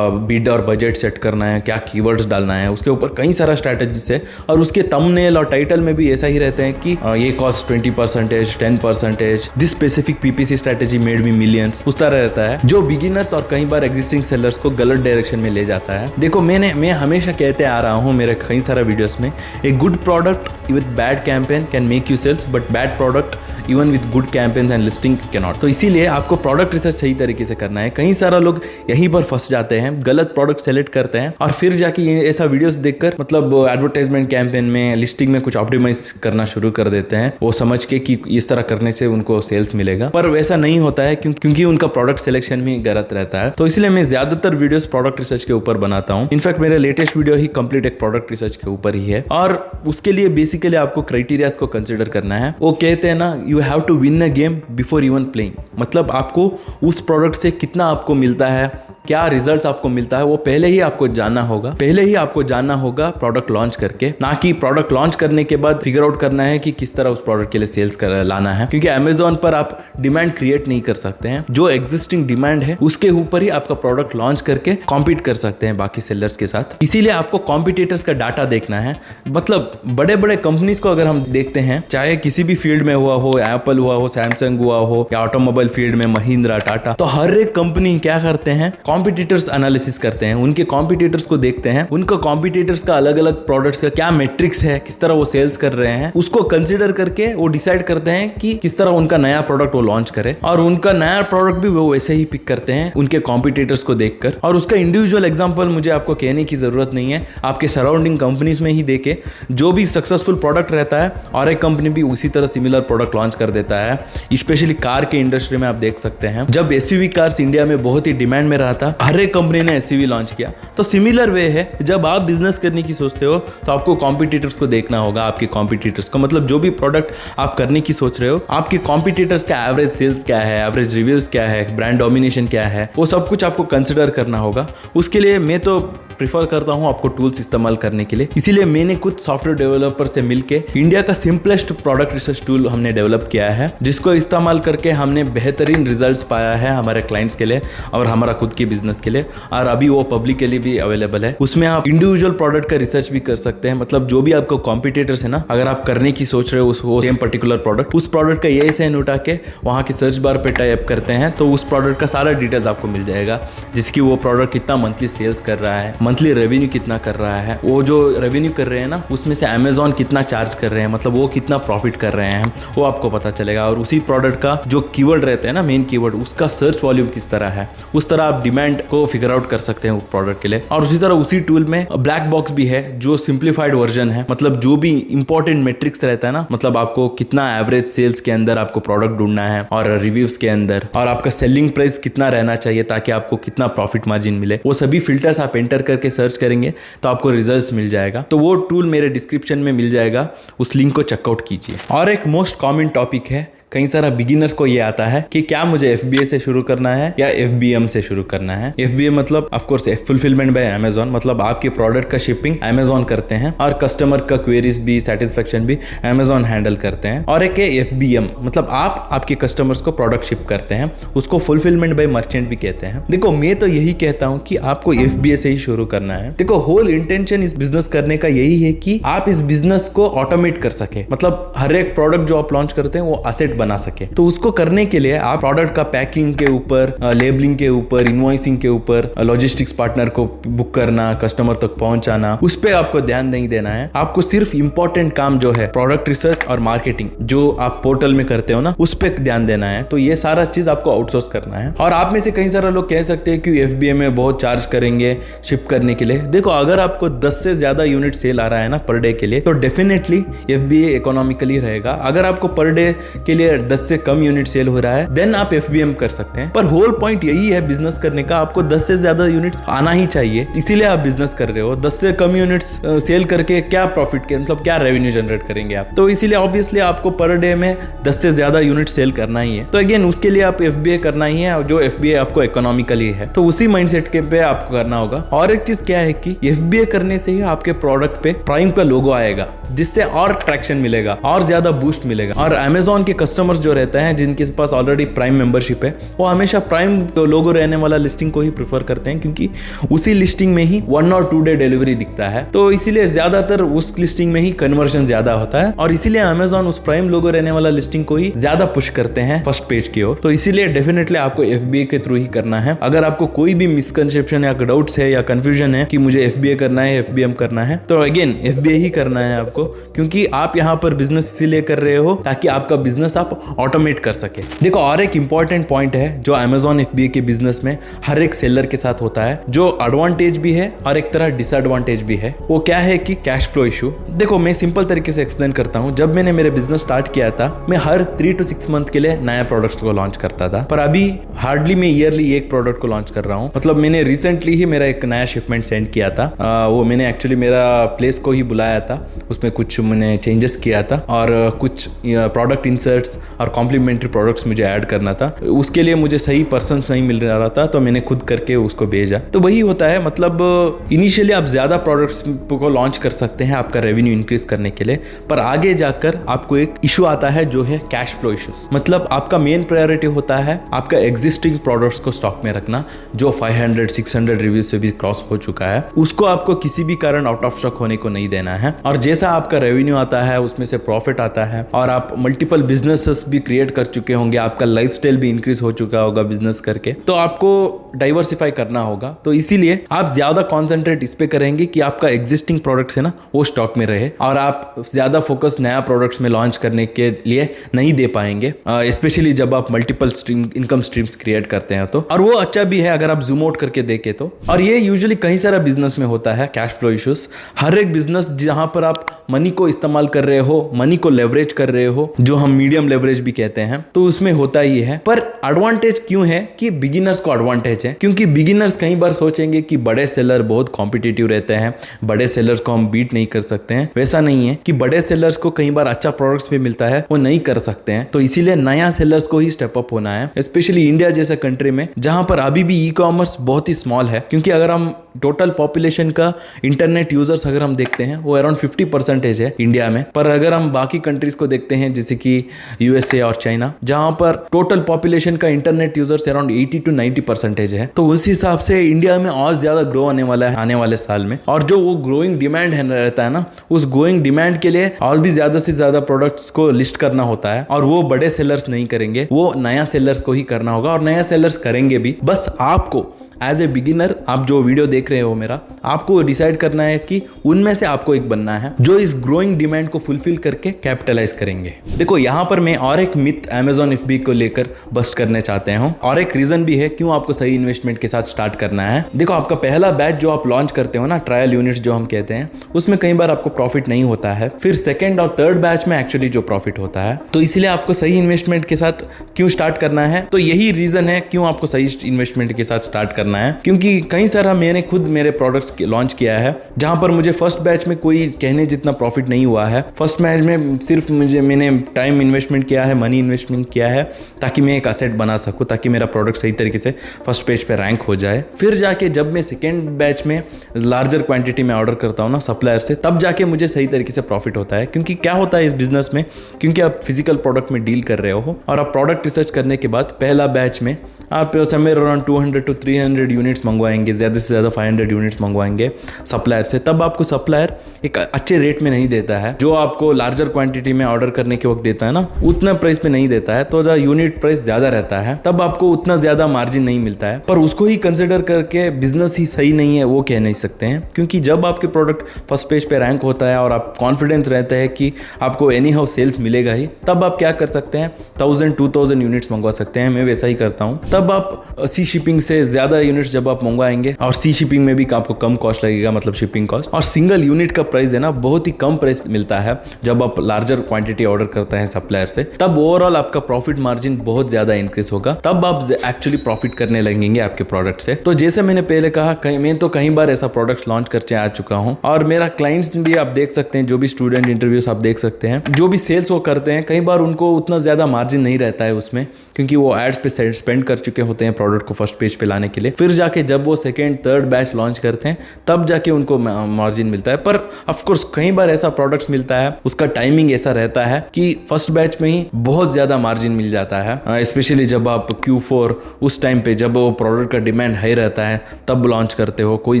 बिड और बजट सेट करना है, क्या कीवर्ड्स डालना है, उसके ऊपर कई सारा स्ट्रेटेजीज है। और उसके थंबनेल और टाइटल में भी ऐसा ही रहते हैं कि ये cost 20%, 10%, this specific PPC strategy made me millions, उस तरह रहता है, जो बिगिनर्स और कई बार एग्जिस्टिंग सेलर्स को गलत डायरेक्शन में ले जाता है। देखो, मैं हमेशा कहते आ रहा हूँ मेरे कई सारा वीडियोस में, a good product with bad campaign can make you sales, but bad product even with good campaigns and listing can not. तो इसीलिए आपको प्रोडक्ट रिसर्च सही तरीके से करना है। कई सारा लोग यहीं पर फंस जाते हैं, गलत प्रोडक्ट सेलेक्ट करते हैं और फिर जाके ऐसा वीडियोस देखकर मतलब एडवर्टाइजमेंट कैंपेन में, लिस्टिंग में कुछ ऑप्टिमाइज करना शुरू कर देते हैं, वो समझ के कि इस तरह करने से उनको सेल्स मिलेगा। पर वैसा नहीं होता है क्योंकि उनका प्रोडक्ट सिलेक्शन में गलत रहता है। तो इसलिए मैं ज्यादातर वीडियोस प्रोडक्ट रिसर्च के ऊपर बनाता हूँ। इनफैक्ट मेरे लेटेस्ट वीडियो ही कंप्लीट एक प्रोडक्ट रिसर्च के ऊपर ही है, और उसके लिए बेसिकली आपको क्राइटेरियाज को कंसिडर करना है। वो कहते हैं ना, you have to win a game before even playing. मतलब आपको उस प्रोडक्ट से कितना आपको मिलता है, क्या रिजल्ट्स आपको मिलता है, वो पहले ही आपको जानना होगा। पहले ही आपको जानना होगा प्रोडक्ट लॉन्च करके, ना कि प्रोडक्ट लॉन्च करने के बाद फिगर आउट करना है कि किस तरह उस प्रोडक्ट के लिए सेल्स लाना है। क्योंकि अमेजोन पर आप डिमांड क्रिएट नहीं कर सकते हैं, जो एग्जिस्टिंग डिमांड है उसके ऊपर ही आपका प्रोडक्ट लॉन्च करके कॉम्पीट कर सकते हैं बाकी सेलर्स के साथ। इसीलिए आपको कॉम्पिटिटर्स का डाटा देखना है। मतलब बड़े बड़े कंपनीज को अगर हम देखते हैं, चाहे किसी भी फील्ड में हुआ हो, एप्पल हुआ हो, सैमसंग हुआ हो, या ऑटोमोबाइल फील्ड में महिंद्रा, टाटा, तो हर एक कंपनी क्या करते हैं, कॉम्पिटिटर्स एनालिसिस करते हैं, उनके कॉम्पिटिटर्स को देखते हैं, उनका कॉम्पिटिटर्स का अलग अलग प्रोडक्ट्स का क्या मैट्रिक्स है, किस तरह वो सेल्स कर रहे हैं, उसको कंसिडर करके वो डिसाइड करते हैं कि किस तरह उनका नया प्रोडक्ट वो लॉन्च करे, और उनका नया प्रोडक्ट भी वो वैसे ही पिक करते हैं उनके कॉम्पिटिटर्स को देखकर। और उसका इंडिविजुअल एग्जांपल मुझे आपको कहने की जरूरत नहीं है, आपके सराउंडिंग कंपनीज में ही देखे जो भी सक्सेसफुल प्रोडक्ट रहता है और एक कंपनी भी उसी तरह सिमिलर प्रोडक्ट लॉन्च कर देता है। स्पेशली कार के इंडस्ट्री में आप देख सकते हैं, जब एसयूवी कार्स इंडिया में बहुत ही डिमांड में रहा था, हर एक कंपनी ने एसयूवी लॉन्च किया। तो सिमिलर वे है, जब आप बिजनेस करने की सोचते हो तो आपको कॉम्पिटिटर्स को देखना होगा, आपके कॉम्पिटिटर्स को, मतलब जो भी प्रोडक्ट आप करने की सोच रहे हो, आपके कॉम्पिटिटर्स का एवरेज सेल्स क्या है, एवरेज रिव्यूज क्या है, ब्रांड डोमिनेशन क्या है, वो सब कुछ आपको कंसिडर करना होगा। उसके लिए मैं तो प्रिफर करता हूं आपको टूल्स इस्तेमाल करने के लिए, इसीलिए मैंने कुछ सॉफ्टवेयर डेवलपर से मिलके इंडिया का सिंपलेस्ट प्रोडक्ट रिसर्च टूल हमने डेवलप किया है, जिसको इस्तेमाल करके हमने बेहतरीन रिजल्ट्स पाया है हमारे क्लाइंट्स के लिए और हमारा खुद के बिजनेस के लिए, और अभी वो पब्लिक के लिए भी अवेलेबल है। उसमें आप इंडिविजुअल प्रोडक्ट का रिसर्च भी कर सकते हैं, मतलब जो भी आपको कॉम्पिटिटर्स है ना, अगर आप करने की सोच रहे हो उस सेम पर्टिकुलर प्रोडक्ट, उस प्रोडक्ट का ये साइन उठा के वहाँ के सर्च बार पे टाइप करते हैं तो उस प्रोडक्ट का सारा डिटेल्स आपको मिल जाएगा, जिसकी वो प्रोडक्ट कितना मंथली सेल्स कर रहा है, मंथली रेवेन्यू कितना कर रहा है, वो जो रेवेन्यू कर रहे हैं ना उसमें से अमेजॉन कितना चार्ज कर रहे हैं, मतलब वो कितना प्रॉफिट कर रहे हैं, वो आपको पता चलेगा। और उसी प्रोडक्ट का जो कीवर्ड रहते हैं ना, मेन कीवर्ड, उसका सर्च वॉल्यूम किस तरह है, उस तरह आप डिमांड को फिगर आउट कर सकते हैं उस प्रोडक्ट के लिए। और उसी तरह उसी टूल में ब्लैक बॉक्स भी है जो सिंप्लीफाइड वर्जन है, मतलब जो भी इंपॉर्टेंट मेट्रिक्स रहता है ना, मतलब आपको कितना एवरेज सेल्स के अंदर आपको प्रोडक्ट ढूंढना है और रिव्यूज के अंदर, और आपका सेलिंग प्राइस कितना रहना चाहिए ताकि आपको कितना प्रॉफिट मार्जिन मिले, वो सभी फिल्टर्स आप एंटर करके सर्च करेंगे तो आपको रिजल्ट्स मिल जाएगा। तो वो टूल मेरे डिस्क्रिप्शन में मिल जाएगा, उस लिंक को चेकआउट कीजिए। और एक मोस्ट कॉमन टॉपिक है, कई सारा बिगिनर्स को ये आता है कि क्या मुझे FBA से शुरू करना है या FBM से शुरू करना है। FBA मतलब of course fulfilment bye Amazon, मतलब आपके प्रोडक्ट का शिपिंग अमेजॉन करते हैं और कस्टमर का क्वेरीज भी, सेटिस्फेक्शन भी अमेजॉन हैंडल करते हैं। और एक है FBM, मतलब आप आपके कस्टमर्स को प्रोडक्ट शिप करते हैं, उसको फुलफिलमेंट बाय मर्चेंट भी कहते हैं। देखो मैं तो यही कहता हूं कि आपको FBA से ही शुरू करना है। देखो होल इंटेंशन इस बिजनेस करने का यही है कि आप इस बिजनेस को ऑटोमेट कर सके, मतलब हर एक प्रोडक्ट जो आप लॉन्च करते हैं वो असेट बना सके। तो उसको करने के लिए आप प्रोडक्ट का पैकिंग के ऊपर, लेबलिंग के ऊपर, इनवॉइसिंग के ऊपर, लॉजिस्टिक्स पार्टनर को बुक करना, कस्टमर तक पहुंचाना, उस पे आपको ध्यान नहीं देना है। आपको सिर्फ इंपॉर्टेंट काम जो है प्रोडक्ट रिसर्च और मार्केटिंग जो आप पोर्टल में करते हो ना, उस पे ध्यान देना है। तो ये सारा चीज आपको आउटसोर्स करना है। और आप में से कई सारे लोग कह सकते हैं कि FBA में बहुत चार्ज करेंगे शिप करने के लिए। देखो अगर आपको 10 से ज्यादा यूनिट सेल आ रहा है ना पर डे के लिए, तो डेफिनेटली FBA इकोनॉमिकली रहेगा। अगर आपको पर डे के लिए 10 से कम यूनिट सेल हो रहा है, देन आप FBM कर सकते हैं। पर होल पॉइंट यही है बिजनेस करने का, आपको 10 से ज्यादा यूनिट्स आना ही चाहिए, इसीलिए आप बिजनेस कर रहे हो। 10 से कम यूनिट्स सेल करके क्या प्रॉफिट के, मतलब क्या रेवेन्यू जनरेट करेंगे आप? तो इसीलिए ऑब्वियसली आपको पर डे में 10 से ज्यादा यूनिट सेल करना ही है। तो अगेन उसके लिए आप FBA करना ही है, जो FBA आपको इकोनॉमिकली है, तो उसी माइंडसेट के पे आपको करना होगा। और एक चीज क्या है कि FBA करने से ही आपके प्रोडक्ट पे प्राइम का लोगो आएगा, जिससे और ट्रैक्शन मिलेगा और ज्यादा बूस्ट मिलेगा। और अमेजॉन के कस्टमर्स जो रहते हैं जिनके पास ऑलरेडी प्राइम मेंबरशिप है, वो हमेशा प्राइम लोगो रहने वाला लिस्टिंग को ही प्रेफर करते हैं, क्योंकि उसी लिस्टिंग में ही 1 और 2 डे डिलीवरी दिखता है। तो इसीलिए ज्यादातर उस लिस्टिंग में ही कन्वर्जन ज्यादा होता है, और इसीलिए अमेजॉन उस प्राइम लोगो रहने वाला लिस्टिंग को ही ज्यादा पुश करते हैं फर्स्ट पेज की ओर। तो इसीलिए डेफिनेटली आपको FBA के थ्रू ही करना है। अगर आपको कोई भी मिसकंसेप्शन या डाउट्स है या कंफ्यूजन है कि मुझे FBA करना है, FBM करना है, तो अगेन FBA ही करना है आपको, क्योंकि आप यहाँ पर बिजनेस इसीलिए कर रहे हो ताकि आपका बिजनेस आप ऑटोमेट कर सके। देखो और एक इंपॉर्टेंट पॉइंट है जो अमेजॉन FBA के बिजनेस में हर एक सेलर के साथ होता है, जो एडवांटेज भी है और एक तरह डिसएडवांटेज भी है। वो क्या है कि कैश फ्लो इशू। देखो मैं सिंपल तरीके से एक्सप्लेन करता हूँ। जब मैंने मेरे बिजनेस स्टार्ट किया था, मैं हर 3 to 6 मंथ के लिए नया प्रोडक्ट्स को लॉन्च करता था, पर अभी हार्डली मैं ईयरली एक प्रोडक्ट को लॉन्च कर रहा हूँ। मतलब मैंने रिसेंटली ही मेरा एक नया शिपमेंट सेंड किया था, वो मैंने एक्चुअली मेरा प्लेस को ही बुलाया था, उसमें कुछ मैंने चेंजेस किया था और कुछ प्रोडक्ट इंसर्ट्स और कॉम्प्लीमेंट्री प्रोडक्ट्स मुझे ऐड करना था। उसके लिए मुझे सही पर्सन्स नहीं मिल रहा था, तो मैंने खुद करके उसको भेजा। तो वही होता है, मतलब इनिशियली आप ज्यादा प्रोडक्ट्स को लॉन्च कर सकते हैं आपका रेवेन्यू इंक्रीज करने के लिए, पर आगे जाकर आपको एक इशू आता है जो है कैश फ्लो इश्यूज। मतलब आपका मेन प्रायोरिटी होता है आपका एग्जिस्टिंग प्रोडक्ट्स को स्टॉक में रखना, जो 500-600 रिव्यू से भी क्रॉस हो चुका है, उसको आपको किसी भी कारण आउट ऑफ स्टॉक होने को नहीं देना है। और जैसा आपका रेवेन्यू आता है, उसमें से प्रॉफिट आता है, और आप मल्टीपल बिजनेसेस भी क्रिएट कर चुके होंगे, आपका लाइफस्टाइल भी इंक्रीज हो चुका होगा बिजनेस करके, तो आपको डाइवर्सिफाई करना होगा। तो इसीलिए आप ज्यादा कॉन्सेंट्रेट इस पे करेंगे कि आपका एग्जिस्टिंग प्रोडक्ट्स है ना वो स्टॉक में रहे, और आप ज्यादा फोकस नया प्रोडक्ट्स में लॉन्च करने के लिए नहीं दे पाएंगे, स्पेशली जब आप मल्टीपल इनकम स्ट्रीम्स क्रिएट करते हैं तो। और वो अच्छा भी है अगर आप जूम आउट करके देखें तो। और ये यूजुअली कई सारा बिजनेस में होता है, कैश फ्लो इश्यूज। हर एक बिजनेस जहां पर आप मनी को इस्तेमाल कर रहे हो, मनी को लेवरेज कर रहे हो, जो हम मीडियम लेवरेज भी कहते हैं, तो उसमें होता ही है। पर एडवांटेज क्यों है कि बिगिनर्स को एडवांटेज है, क्योंकि बिगिनर्स कई बार सोचेंगे कि बड़े सेलर बहुत कॉम्पिटिटिव रहते हैं, बड़े सेलर्स को हम बीट नहीं कर सकते हैं। वैसा नहीं है कि बड़े सेलर्स को कई बार अच्छा प्रोडक्ट्स भी मिलता है, वो नहीं कर सकते हैं। तो इसीलिए नया सेलर्स को ही स्टेप अप होना है, स्पेशली इंडिया जैसे कंट्री में जहां पर अभी भी ई कॉमर्स बहुत ही स्मॉल है। क्योंकि अगर हम टोटल पॉपुलेशन का इंटरनेट यूजर्स अगर हम देखते हैं वो अराउंड 50% है इंडिया में। पर अगर हम बाकी कंट्रीज को देखते हैं जैसे कि यूएसए और चाइना, जहां पर टोटल पॉपुलेशन का इंटरनेट यूजर्स अराउंड 80 to 90% है, तो उस हिसाब से इंडिया में और ज्यादा ग्रो होने वाला है आने वाले साल में। और जो वो ग्रोइंग डिमांड है रहता है ना, उस ग्रोइंग डिमांड के लिए और भी ज्यादा से ज्यादा प्रोडक्ट्स को लिस्ट करना होता है, और वो बड़े सेलर्स नहीं करेंगे, वो नया सेलर्स को ही करना होगा, और नया सेलर्स करेंगे भी। बस आपको एज ए बिगिनर, आप जो वीडियो देख रहे हो मेरा, आपको डिसाइड करना है कि उनमें से आपको एक बनना है जो इस ग्रोइंग डिमांड को फुलफिल करके कैपिटलाइज करेंगे। देखो यहाँ पर मैं और एक मिथ Amazon FBA को लेकर बस्ट करने चाहते हूँ, और एक रीजन भी है क्यों आपको सही इन्वेस्टमेंट के साथ स्टार्ट करना है। देखो आपका पहला बैच जो आप लॉन्च करते हो ना, ट्रायल यूनिट्स जो हम कहते हैं, उसमें कई बार आपको प्रॉफिट नहीं होता है। फिर सेकेंड और थर्ड बैच में एक्चुअली जो प्रॉफिट होता है। तो इसलिए आपको सही इन्वेस्टमेंट के साथ क्यों स्टार्ट करना है, तो यही रीजन है क्यों आपको सही इन्वेस्टमेंट के साथ स्टार्ट करना है। क्योंकि कई सारा मैंने खुद मेरे प्रोडक्ट्स लॉन्च किया है जहां पर मुझे फर्स्ट बैच में कोई कहने जितना प्रॉफिट नहीं हुआ है। फर्स्ट बैच में सिर्फ मैंने टाइम इन्वेस्टमेंट किया है, मनी इन्वेस्टमेंट किया है, ताकि मैं एक असेट बना सकूं, ताकि मेरा प्रोडक्ट सही तरीके से फर्स्ट पेज पे रैंक हो जाए। फिर जाके जब मैं सेकेंड बैच में लार्जर क्वांटिटी में ऑर्डर करता हूँ ना सप्लायर से, तब जाके मुझे सही तरीके से प्रॉफिट होता है। क्योंकि क्या होता है इस बिजनेस में, क्योंकि आप फिजिकल प्रोडक्ट में डील कर रहे हो, और आप प्रोडक्ट रिसर्च करने के बाद पहला बैच में आप समवेयर अराउंड 200 to 300 यूनिट्स मंगवाएंगे, ज़्यादा से ज़्यादा 500 यूनिट्स मंगवाएंगे सप्लायर से। तब आपको सप्लायर एक अच्छे रेट में नहीं देता है, जो आपको लार्जर क्वांटिटी में ऑर्डर करने के वक्त देता है ना, उतना प्राइस पे नहीं देता है। तो जो यूनिट प्राइस ज़्यादा रहता है, तब आपको उतना ज़्यादा मार्जिन नहीं मिलता है। पर उसको ही कंसिडर करके बिजनेस ही सही नहीं है वो कह नहीं सकते हैं। क्योंकि जब आपके प्रोडक्ट फर्स्ट पेज पे रैंक होता है और आप कॉन्फिडेंस रहता है कि आपको एनी हाउ सेल्स मिलेगा ही, तब आप क्या कर सकते हैं, 1000-2000 यूनिट्स मंगवा सकते हैं। मैं वैसा ही करता हूँ। तब आप सी शिपिंग से ज़्यादा यूनिट्स जब आप मंगवाएंगे, और सी शिपिंग में भी आपको कम कॉस्ट लगेगा, मतलब शिपिंग कॉस्ट, और सिंगल यूनिट का प्राइस है ना बहुत ही कम प्राइस मिलता है जब आप लार्जर क्वांटिटी ऑर्डर करते हैं सप्लायर से। तब ओवरऑल आपका प्रॉफिट मार्जिन बहुत ज़्यादा इंक्रीज होगा, तब आप एक्चुअली प्रॉफिट करने लगेंगे आपके प्रोडक्ट से। तो जैसे मैंने पहले कहा, मैं तो कई बार ऐसा प्रोडक्ट लॉन्च करके आ चुका हूँ, और मेरा क्लाइंट्स भी आप देख सकते हैं, जो भी स्टूडेंट इंटरव्यूज आप देख सकते हैं, जो भी सेल्स वो करते हैं, कई बार उनको उतना ज़्यादा मार्जिन नहीं रहता है उसमें, क्योंकि वो एड्स पे स्पेंड कर चुके होते हैं प्रोडक्ट को फर्स्ट पेज पे लाने के लिए। फिर जाके जब वो सेकेंड थर्ड बैच लॉन्च करते हैं, तब जाके उनको मार्जिन मिलता है। पर ऑफ कोर्स कई बार ऐसा प्रोडक्ट्स मिलता है, उसका टाइमिंग ऐसा रहता है कि फर्स्ट बैच में ही बहुत ज्यादा मार्जिन मिल जाता है, स्पेशली जब आप Q4 उस टाइम पे जब वो प्रोडक्ट का डिमांड हाई रहता है, तब लॉन्च करते हो, कोई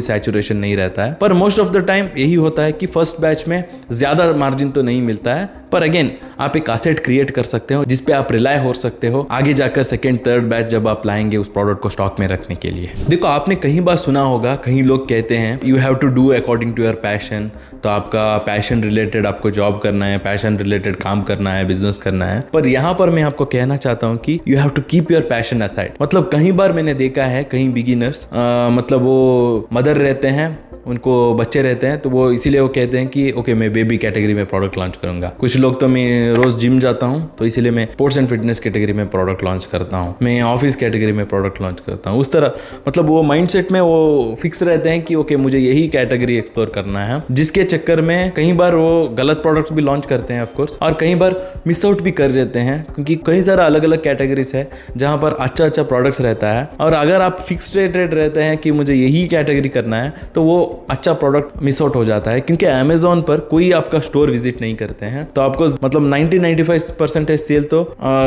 सैचुरेशन नहीं रहता है। पर मोस्ट ऑफ द टाइम यही होता है कि फर्स्ट बैच में ज्यादा मार्जिन तो नहीं मिलता है, पर अगेन आप एक एसेट क्रिएट कर सकते हो जिसपे आप रिलाय हो सकते हो आगे जाकर सेकेंड थर्ड बैच जब आप लाएंगे उस प्रोडक्ट को स्टॉक में रखने के लिए। देखो आपने कहीं बार सुना होगा, कहीं लोग कहते हैं you have to do according to your passion. तो आपका पैशन रिलेटेड आपको जॉब करना है, पैशन रिलेटेड काम करना है, बिजनेस करना है। पर यहाँ पर मैं आपको कहना चाहता हूँ कि you have to keep your passion aside. मतलब कहीं बार मैंने देखा है कहीं बिगिनर्स मतलब वो मदर रहते हैं, उनको बच्चे रहते हैं, तो वो इसीलिए वो कहते हैं कि ओके मैं बेबी कैटेगरी में प्रोडक्ट लॉन्च करूंगा। कुछ लोग तो मैं रोज जिम जाता हूँ तो इसीलिए मैं स्पोर्ट्स एंड फिटनेस कैटेगरी में प्रोडक्ट लॉन्च करता हूँ, मैं ऑफिस कैटेगरी में प्रोडक्ट लॉन्च करता हूँ। उस तरह मतलब वो माइंडसेट में वो फिक्स रहते हैं कि ओके मुझे यही कैटेगरी एक्सप्लोर करना है, जिसके चक्कर में कई बार वो गलत प्रोडक्ट्स भी लॉन्च करते हैं ऑफकोर्स, और कई बार मिस आउट भी कर देते हैं, क्योंकि कई सारा अलग अलग कैटेगरीज है जहाँ पर अच्छा अच्छा प्रोडक्ट्स रहता है। और अगर आप फिक्सड रहते हैं कि मुझे यही कैटेगरी करना है, तो वो अच्छा प्रोडक्ट मिस आउट हो जाता है, क्योंकि अमेजोन पर कोई आपका स्टोर विजिट नहीं करते हैं। तो आपको मतलब 90-95% सेल तो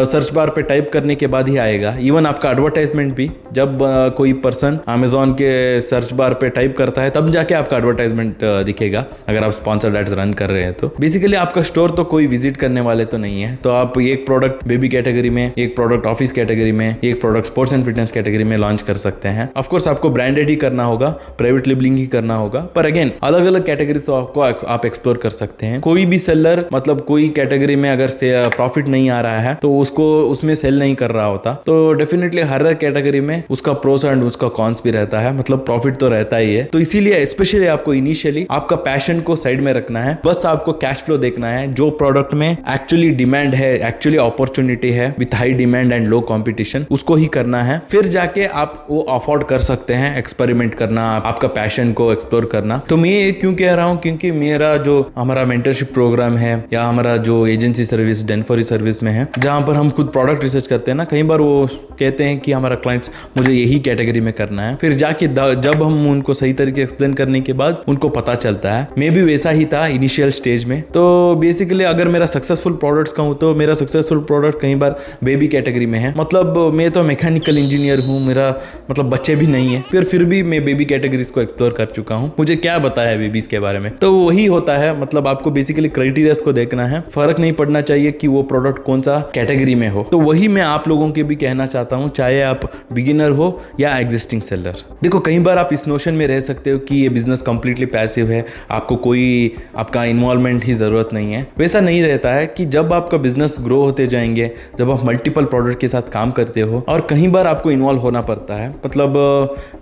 सर्च बार पे टाइप करने के बाद ही आएगा। इवन आपका एडवर्टाइजमेंट भी जब कोई पर्सन अमेजोन के सर्च बार पे टाइप करता है तब जाके आपका एडवर्टाइजमेंट दिखेगा, अगर आप स्पॉन्सर्ड एड्स रन कर रहे हैं तो। बेसिकली आपका स्टोर तो कोई विजिट करने वाले तो नहीं है, तो आप एक प्रोडक्ट बेबी कैटेगरी में, एक प्रोडक्ट ऑफिस कैटेगरी में, एक product sports and fitness category में लॉन्च कर सकते हैं। ऑफ कोर्स आपको ब्रांडेड ही करना होगा, प्राइवेट लेबलिंग ही करना होगा, पर अगेन अलग अलग कैटेगरीज आपको आप एक्सप्लोर कर सकते हैं। कोई भी सेलर मतलब कोई कैटेगरी में अगर से प्रॉफिट नहीं आ रहा है तो उसको उसमें सेल नहीं कर रहा होता, तो डेफिनेटली हर कैटेगरी में उसका प्रोस एंड उसका कॉन्स भी रहता है, मतलब प्रॉफिट तो रहता ही है। तो इसीलिए स्पेशली आपको इनिशियली आपका पैशन को साइड में रखना है, बस आपको कैश फ्लो देखना है। जो प्रोडक्ट में एक्चुअली डिमांड है, एक्चुअली अपॉर्चुनिटी है with high demand and low competition, उसको ही करना है। फिर जाके आप वो अफोर्ड कर सकते हैं एक्सपेरिमेंट करना, आपका पैशन को एक्सप्लोर करना। तो मैं ये क्यों कह रहा हूँ, क्योंकि मेरा जो हमारा मेंटरशिप प्रोग्राम है या हमारा जो एजेंसी सर्विस डेनफोरी सर्विस में है, जहां पर हम खुद प्रोडक्ट रिसर्च करते हैं ना, कई बार वो कहते हैं कि हमारा क्लाइंट्स मुझे यही कैटेगरी में करना है। फिर जाके जब हम उनको सही तरीके एक्सप्लेन करने के बाद उनको पता चलता है। मैं भी वैसा ही था इनिशियल स्टेज में। तो बेसिकली अगर मेरा सक्सेसफुल प्रोडक्ट्स कहूँ तो मेरा सक्सेसफुल प्रोडक्ट कई बार बेबी कैटेगरी में है। मतलब मैं तो मैकेनिकल इंजीनियर हूँ, मेरा मतलब बच्चे भी नहीं है, फिर भी मैं बेबी कैटेगरीज को एक्सप्लोर कर चुका हूँ। मुझे क्या बताया है बेबीज के बारे में, तो वही होता है। मतलब आपको बेसिकली क्राइटेरियाज को देखना है, फर्क नहीं पड़ना चाहिए कि वो प्रोडक्ट कौन सा कैटेगरी में हो। तो वही मैं आप लोगों के भी कहना चाहता हूँ, चाहे आप बिगिनर हो या एग्जिस्टिंग सेलर। देखो कई बार आप इस नोशन में रह सकते हो कि ये बिजनेस कंप्लीटली पैसिव है, आपको कोई आपका इन्वॉल्वमेंट ही जरूरत नहीं है। वैसा नहीं रहता है कि जब आपका बिजनेस ग्रो होते जाएंगे, जब आप मल्टीपल प्रोडक्ट के साथ काम करते हो और कहीं बार आपको इन्वॉल्व होना पड़ता है। मतलब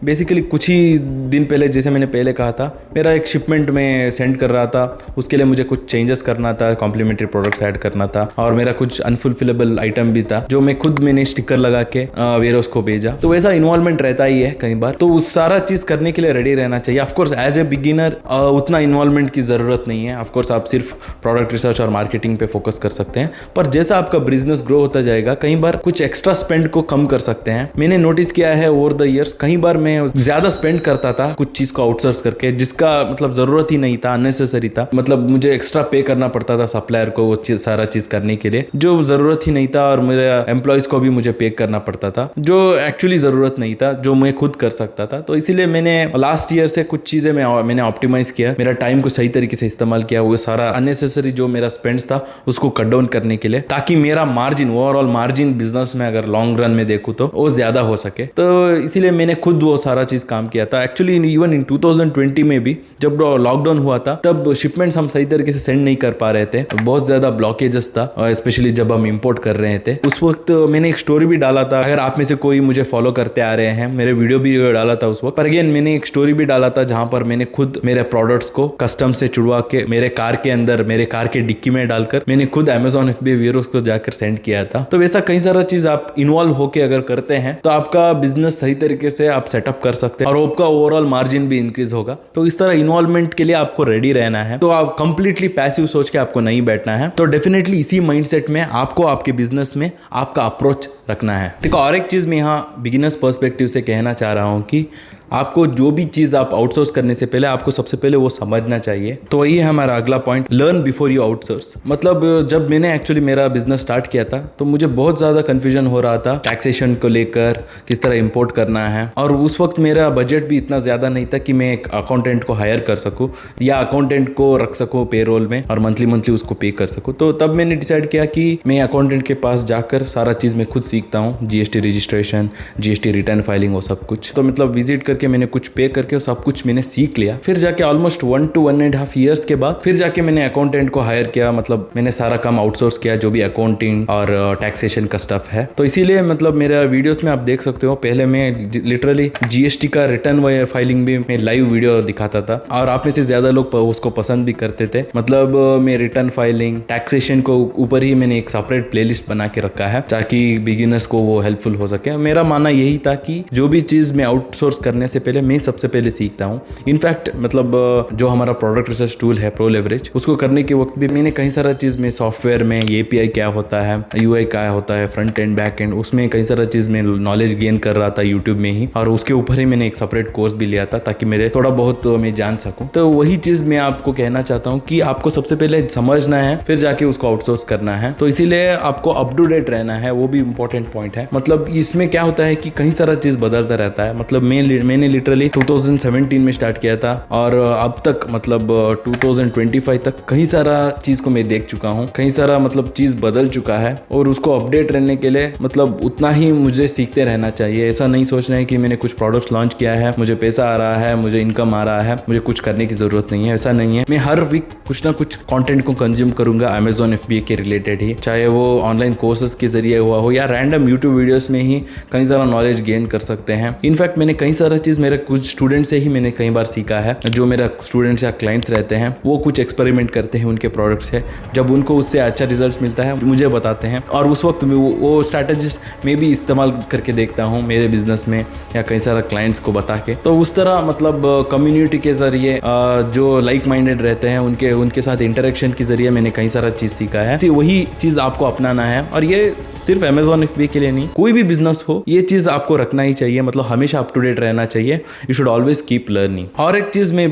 बेसिकली कुछ ही दिन पहले, जैसे मैंने पहले कहा था, मेरा एक शिपमेंट में सेंड कर रहा था, उसके लिए मुझे कुछ चेंजेस करना था, कॉम्प्लीमेंट्री प्रोडक्ट्स ऐड करना था और मेरा कुछ अनफुलफिलेबल आइटम भी था जो मैंने स्टिकर लगा के वेयरहाउस को भेजा। तो वैसा इन्वॉल्वमेंट रहता ही है कई बार, तो उस सारा चीज करने के लिए रेडी रहना चाहिए। ऑफकोर्स एज ए बिगिनर उतना इन्वॉल्वमेंट की जरूरत नहीं है। ऑफकोर्स आप सिर्फ प्रोडक्ट रिसर्च और मार्केटिंग पे फोकस कर सकते हैं, पर जैसा आपका बिजनेस ग्रो होता जाएगा कई बार कुछ एक्स्ट्रा स्पेंड को कम कर सकते हैं। मैंने नोटिस किया है ओवर द इयर्स, कई बार मैं ज्यादा स्पेंड करता था कुछ चीज को आउटसोर्स करके, जिसका मतलब जरूरत ही नहीं था, अननेसेसरी था। मतलब मुझे एक्स्ट्रा पे करना पड़ता था सप्लायर को वो सारा चीज करने के लिए, जो जरूरत ही नहीं था, और मेरे एम्प्लॉयज को भी मुझे पे करना पड़ता था जो एक्चुअली जरूरत नहीं था, जो मैं खुद कर सकता था। तो इसीलिए मैंने लास्ट ईयर से कुछ चीजें मैंने ऑप्टिमाइज किया, मेरा टाइम को सही तरीके से इस्तेमाल किया, वो सारा अननेसेसरी जो मेरा स्पेंड्स था उसको कट डाउन करने के लिए, ताकि मेरा मार्जिन, ओवरऑल मार्जिन बिजनेस में अगर लॉन्ग रन में देखूं तो वो ज्यादा हो सके। तो इसीलिए मैंने खुद वो सारा चीज काम किया था। एक्चुअली इवन इन 2020 में भी जब लॉकडाउन हुआ था तब शिपमेंट्स हम सही तरीके से सेंड नहीं कर पा रहे थे, बहुत ज्यादा ब्लॉकेजेस था, और स्पेशली जब हम इंपोर्ट कर रहे थे। उस वक्त मैंने एक स्टोरी भी डाला था, अगर आप में से कोई मुझे फॉलो करते आ रहे हैं, मेरे वीडियो भी डाला था उस वक्त। पर अगेन मैंने एक स्टोरी भी डाला था जहां पर मैंने खुद मेरे प्रोडक्ट्स को कस्टम से चुड़वा के मेरे कार के अंदर, मेरे कार के डिक्की में डालकर मैंने खुद Amazon FBA वेयरहाउस को जाकर सेंड किया था। तो वैसा कई सारा चीज आप इन्वॉल्व होके अगर करते हैं तो आपका बिजनेस सही तरीके से आप सेटअप कर सकते हैं और आपका ओवरऑल मार्जिन भी इंक्रीज होगा। तो इस तरह इन्वॉल्वमेंट के लिए आपको रेडी रहना है। तो आप कंप्लीटली पैसिव सोच के आपको नहीं बैठना है। तो डेफिनेटली इसी माइंडसेट में आपको आपके बिजनेस में आपका अप्रोच रखना है। देखो और एक चीज मैं यहाँ बिगिनर्स पर्सपेक्टिव से कहना चाह रहा हूँ कि आपको जो भी चीज़ आप आउटसोर्स करने से पहले आपको सबसे पहले वो समझना चाहिए। तो वही है हमारा अगला point, learn before you outsource. मतलब जब मैंने एक्चुअली मेरा बिजनेस स्टार्ट किया था तो मुझे बहुत ज़्यादा कन्फ्यूजन हो रहा था टैक्सेशन को लेकर, किस तरह इंपोर्ट करना है, और उस वक्त मेरा बजट भी इतना ज़्यादा नहीं था कि मैं एक अकाउंटेंट को हायर कर सकूँ या अकाउंटेंट को रख सकूँ पेरोल में और मंथली उसको पे कर सकूँ। तो तब मैंने डिसाइड किया कि मैं अकाउंटेंट के पास जाकर सारा चीज़ मैं खुद सीखता हूँ, GST registration, GST return filing, वो सब कुछ। तो मतलब विजिट करके मैंने कुछ पे करके सब कुछ मैंने सीख लिया। फिर जाके ऑलमोस्ट 1 to 1.5 ईयर्स के बाद फिर जाके मैंने अकाउंटेंट को हायर किया। मतलब मैंने सारा काम आउटसोर्स किया, जो भी अकाउंटिंग और टैक्सेशन का स्टफ है। तो इसीलिए मतलब मेरा वीडियोस में आप देख सकते हो, पहले मैं लिटरली GST का रिटर्न फाइलिंग भी मैं लाइव वीडियो दिखाता था और आप में से ज्यादा लोग उसको पसंद भी करते थे। मतलब मैं रिटर्न फाइलिंग, टैक्सेशन को ऊपर ही मैंने एक सेपरेट प्लेलिस्ट बना के रखा है ताकि बिगिनर्स को वो हेल्पफुल हो सके। मेरा मानना यही था कि जो भी चीज मैं आउटसोर्स करने से पहले मैं सबसे पहले सीखता हूँ। इनफैक्ट मतलब जो हमारा प्रोडक्ट रिसर्च टूल है प्रो लेवरेज, उसको करने के वक्त भी मैंने कई सारा चीज़ में सॉफ्टवेयर में API क्या होता है, UI क्या होता है, फ्रंट एंड बैक एंड, उसमें कई सारा चीज़ में नॉलेज गेन कर रहा था यूट्यूब में ही, और उसके ऊपर ही मैंने एक सेपरेट कोर्स भी लिया था ताकि मेरे थोड़ा बहुत मैं जान सकूं। तो वही चीज़ मैं आपको कहना चाहता हूँ कि आपको सबसे पहले समझना है, फिर जाके उसको आउटसोर्स करना है। तो इसीलिए आपको अप टू डेट रहना है, वो भी इंपॉर्टेंट पॉइंट है। मतलब इसमें क्या होता है कि कई सारा चीज़ बदलता रहता है। मतलब मैंने लिटरली 2017 में स्टार्ट किया था और अब तक मतलब 2025 तक कई सारा चीज़ को मैं देख चुका हूँ, कई सारा मतलब चीज़ बदल चुका है, और उसको अपडेट रहने के लिए मतलब उतना ही मुझे सीखते रहना चाहिए। ऐसा नहीं सोचना है कि मैंने कुछ प्रोडक्ट्स लॉन्च किया है, मुझे पैसा आ रहा है, मुझे इनकम आ रहा है, मुझे कुछ करने की ज़रूरत नहीं है। ऐसा नहीं है। मैं हर वीक कुछ ना कुछ कंटेंट को कंज्यूम करूंगा Amazon FBA के रिलेटेड ही, चाहे वो ऑनलाइन कोर्सेज के जरिए हुआ हो या रैंडम यूट्यूब वीडियोस में ही कई सारा नॉलेज गेन कर सकते हैं। इनफैक्ट मैंने कई सारा चीज़ मेरे कुछ स्टूडेंट से ही मैंने कई बार सीखा है। जो मेरा स्टूडेंट्स या क्लाइंट्स रहते हैं वो कुछ एक्सपेरिमेंट करते हैं उनके प्रोडक्ट से, जब उनको उससे अच्छा रिजल्ट मिलता है मुझे बताते हैं, और उस वक्त वो स्ट्रैटेजीज मैं भी इस्तेमाल करके देखता हूँ मेरे बिजनेस में या कई सारा क्लाइंट्स को बता के। तो उस तरह मतलब कम्युनिटी के जरिए जो लाइक माइंडेड रहते हैं उनके साथ इंटरेक्शन के जरिए मैंने कई सारा चीज़ सीखा है। तो वही चीज़ आपको अपनाना है, और ये सिर्फ Amazon FBA के लिए नहीं, कोई भी बिजनेस हो ये चीज़ आपको रखना ही चाहिए। मतलब हमेशा अप टू डेट रहना चाहिए। You should always keep learning. और एक चीज़ मैं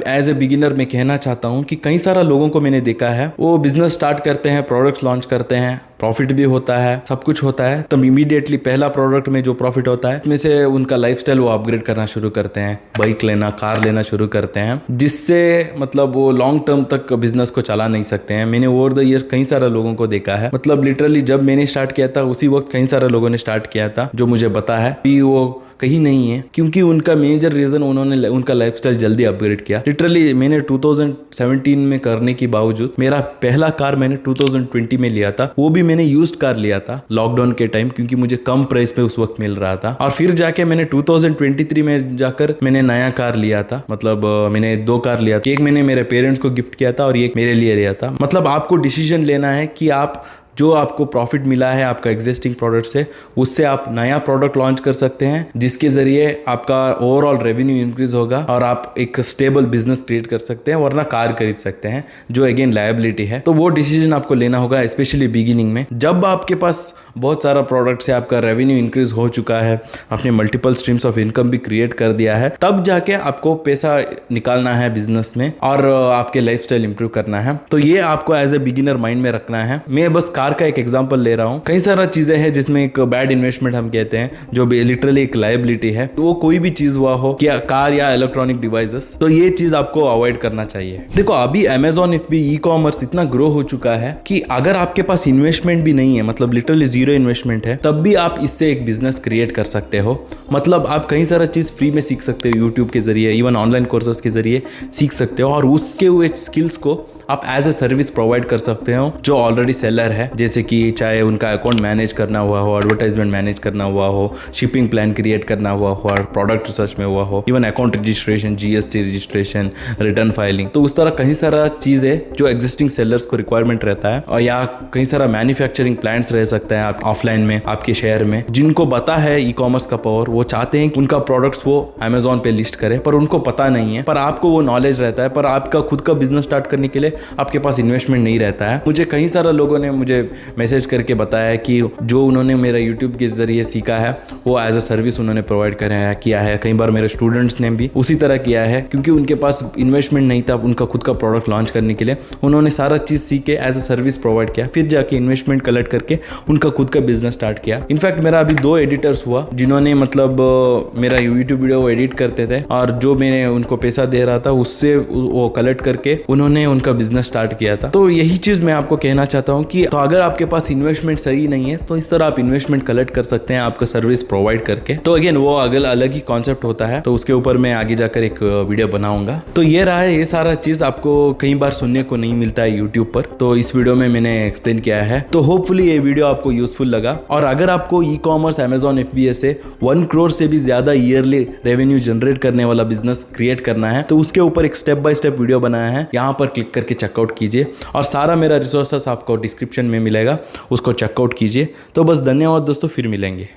एज ए बिगिनर में कहना चाहता हूँ कि कई सारा लोगों को मैंने देखा है, वो बिजनेस स्टार्ट करते हैं, प्रोडक्ट्स लॉन्च करते हैं, प्रॉफिट भी होता है, सब कुछ होता है, तब इमीडिएटली पहला प्रोडक्ट में जो प्रॉफिट होता है उसमें से उनका लाइफस्टाइल वो अपग्रेड करना शुरू करते हैं, बाइक लेना, कार लेना शुरू करते हैं, जिससे मतलब वो लॉन्ग टर्म तक बिजनेस को चला नहीं सकते हैं। मैंने ओवर द ईयर कई सारे लोगों को देखा है। मतलब लिटरली जब मैंने स्टार्ट किया था उसी वक्त कई सारे लोगों ने स्टार्ट किया था, जो मुझे पता है कि वो कहीं नहीं है, क्योंकि उनका मेजर रीजन उन्होंने उनका लाइफस्टाइल जल्दी अपग्रेड किया। लिटरली मैंने 2017 में करने के बावजूद मेरा पहला कार मैंने 2020 में लिया था, वो भी मैंने यूज्ड कार लिया था लॉकडाउन के टाइम, क्योंकि मुझे कम प्राइस पे उस वक्त मिल रहा था। और फिर जाके मैंने 2023 में जाकर मैंने नया कार लिया था। मतलब मैंने 2 कार लिया था, एक मैंने मेरे पेरेंट्स को गिफ्ट किया था और एक मेरे लिए लिया था। मतलब आपको डिसीजन लेना है कि आप जो आपको प्रॉफिट मिला है आपका एग्जिस्टिंग प्रोडक्ट से, उससे आप नया प्रोडक्ट लॉन्च कर सकते हैं, जिसके जरिए आपका ओवरऑल रेवेन्यू इंक्रीज होगा और आप एक स्टेबल बिजनेस क्रिएट कर सकते हैं, वरना कार खरीद सकते हैं जो अगेन लायबिलिटी है। तो वो डिसीजन आपको लेना होगा, स्पेशली बिगिनिंग में। जब आपके पास बहुत सारा प्रोडक्ट से आपका रेवेन्यू इंक्रीज हो चुका है, आपने मल्टीपल स्ट्रीम्स ऑफ इनकम भी क्रिएट कर दिया है, तब जाके आपको पैसा निकालना है बिजनेस में और आपके लाइफस्टाइल इंप्रूव करना है। तो ये आपको एज ए बिगिनर माइंड में रखना है। मैं बस कार का एक एग्जांपल ले रहा हूं, कई सारा चीजें हैं जिसमें एक बैड इन्वेस्टमेंट हम कहते हैं, जो लिटरली एक लायबिलिटी है। तो वो कोई भी चीज हुआ हो, क्या कार या इलेक्ट्रॉनिक डिवाइसेस, तो ये चीज आपको अवॉइड करना चाहिए। देखो अभी Amazon FBA ई-कॉमर्स इतना ग्रो हो चुका है कि अगर आपके पास इन्वेस्टमेंट भी नहीं है, मतलब लिटरली जीरो इन्वेस्टमेंट है, तब भी आप इससे एक बिजनेस क्रिएट कर सकते हो। मतलब आप कई सारा चीज फ्री में सीख सकते हो, यूट्यूब के जरिए, इवन ऑनलाइन कोर्सेज के जरिए सीख सकते हो, और उसके हुए स्किल्स को आप एज ए सर्विस प्रोवाइड कर सकते हो जो ऑलरेडी सेलर है, जैसे कि चाहे उनका अकाउंट मैनेज करना हुआ हो, एडवर्टाइजमेंट मैनेज करना हुआ हो, शिपिंग प्लान क्रिएट करना हुआ हो, और प्रोडक्ट रिसर्च में हुआ हो, even account registration, GST registration, return filing. तो उस तरह कई सारा चीज़ है जो एग्जिस्टिंग सेलर्स को रिक्वायरमेंट रहता है, और या कई सारा मैन्युफैक्चरिंग प्लांट्स रह सकते हैं आप ऑफलाइन में आपके शहर में, जिनको पता है ई-कॉमर्स का पावर, वो चाहते हैं कि उनका प्रोडक्ट्स वो Amazon पे लिस्ट करे, पर उनको पता नहीं है, पर आपको वो नॉलेज रहता है, पर आपका खुद का बिजनेस स्टार्ट करने के लिए आपके पास इन्वेस्टमेंट नहीं रहता है। मुझे कई सारे लोगों ने मुझे मैसेज करके बताया कि जो उन्होंने मेरा यूट्यूब के जरिए सीखा है वो एज अ सर्विस उन्होंने प्रोवाइड किया है। कई बार मेरे स्टूडेंट्स ने भी उसी तरह किया है, क्योंकि उनके पास इन्वेस्टमेंट नहीं था उनका खुद का प्रोडक्ट लॉन्च करने के लिए। उन्होंने सारा चीज़ सीख के एज अ सर्विस प्रोवाइड किया, फिर जाके इन्वेस्टमेंट कलेक्ट करके उनका खुद का बिजनेस स्टार्ट किया। इनफैक्ट मेरा अभी 2 एडिटर्स हुआ जिन्होंने मतलब मेरा यूट्यूब वीडियो एडिट करते थे, और जो मैंने उनको पैसा दे रहा था उससे वो कलेक्ट करके उन्होंने उनका बिजनेस स्टार्ट किया था। तो यही चीज मैं आपको कहना चाहता हूँ कि तो अगर आपके पास इन्वेस्टमेंट सही नहीं है तो इस तरह आप इन्वेस्टमेंट कलेक्ट कर सकते हैं आपका सर्विस प्रोवाइड करके। तो अगेन वो अलग ही कॉन्सेप्ट होता है, तो उसके ऊपर मैं आगे जाकर एक वीडियो बनाऊंगा। तो ये रहा है, ये सारा चीज आपको कई बार सुनने को नहीं मिलता है यूट्यूब पर, तो इस वीडियो में मैंने एक्सप्लेन किया है। तो होपफुली ये वीडियो आपको यूजफुल लगा, और अगर आपको ई-कॉमर्स Amazon FBA से 1 करोड़ से भी ज्यादा ईयरली रेवेन्यू जनरेट करने वाला बिजनेस क्रिएट करना है, तो उसके ऊपर एक स्टेप बाय स्टेप वीडियो बनाया है, यहाँ पर क्लिक करके चेकआउट कीजिए, और सारा मेरा रिसोर्सेस आपको डिस्क्रिप्शन में मिलेगा, उसको चेकआउट कीजिए। तो बस धन्यवाद दोस्तों, फिर मिलेंगे।